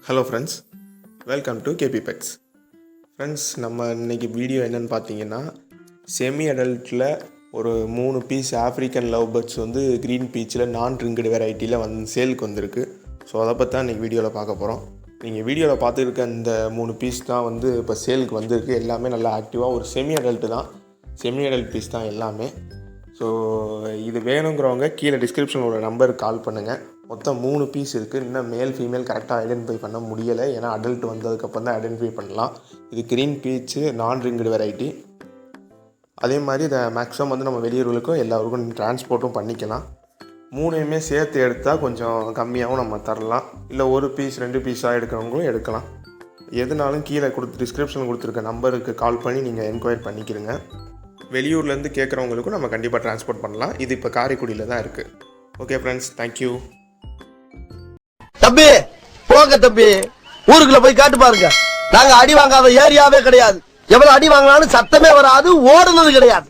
Hello friends, welcome to கேபிபெக்ஸ். Friends, நம்ம இன்றைக்கி வீடியோ என்னென்னு பார்த்தீங்கன்னா, செமி அடல்ட்டில் ஒரு 3 பீஸ் ஆஃப்ரிக்கன் லவ் பேர்ட்ஸ் வந்து க்ரீன் பீச்சில் நான் ரிங்கடு வெரைட்டியில் சேலுக்கு வந்திருக்கு. ஸோ அதை பற்றி தான் இன்றைக்கி வீடியோவில் பார்க்க போகிறோம். நீங்கள் வீடியோவில் பார்த்துருக்க இந்த 3 பீஸ் தான் வந்து இப்போ சேலுக்கு வந்திருக்கு. எல்லாமே நல்லா ஆக்டிவாக ஒரு செமி அடல்ட்டு தான், செமி அடல்ட் பீஸ் தான் எல்லாமே. ஸோ இது வேணுங்கிறவங்க கீழே டிஸ்கிரிப்ஷனில் ஒரு நம்பருக்கு கால் பண்ணுங்கள். மொத்தம் 3 பீஸ் இருக்குது. இன்னும் மேல் ஃபீமேல் கரெக்டாக ஐடென்டிஃபை பண்ண முடியலை, ஏன்னா அடல்ட் வந்ததுக்கப்புறம் தான் ஐடென்டிஃபை பண்ணலாம். இது க்ரீன் பீச்சு நான் ரிங்கடு வெரைட்டி. அதே மாதிரி இதை மேக்ஸிமம் வந்து நம்ம வெளியூர்களுக்கும் எல்லாருக்கும் டிரான்ஸ்போர்ட்டும் பண்ணிக்கலாம். 3யுமே சேர்த்து எடுத்தால் கொஞ்சம் கம்மியாகவும் நம்ம தரலாம். இல்லை ஒரு பீஸ் 2 பீஸாக எடுக்கிறவங்களும் எடுக்கலாம். எதுனாலும் கீழே டிஸ்கிரிப்ஷனில் கொடுத்துருக்க நம்பருக்கு கால் பண்ணி நீங்கள் என்கொயரி பண்ணிக்கிறங்க. வெளியூர்லேருந்து கேட்குறவங்களுக்கும் நம்ம கண்டிப்பாக டிரான்ஸ்போர்ட் பண்ணலாம். இது இப்போ காரைக்குடியில் தான் இருக்குது. Okay friends, thank you. தம்பி போங்க தம்பி, ஊருக்குள்ள போய் காட்டு பாருங்க. நாங்க அடி வாங்காத ஏரியாவே கிடையாது. எவ்வளவு அடி வாங்கினாலும் சத்தமே வராது, ஓடுனது கிடையாது.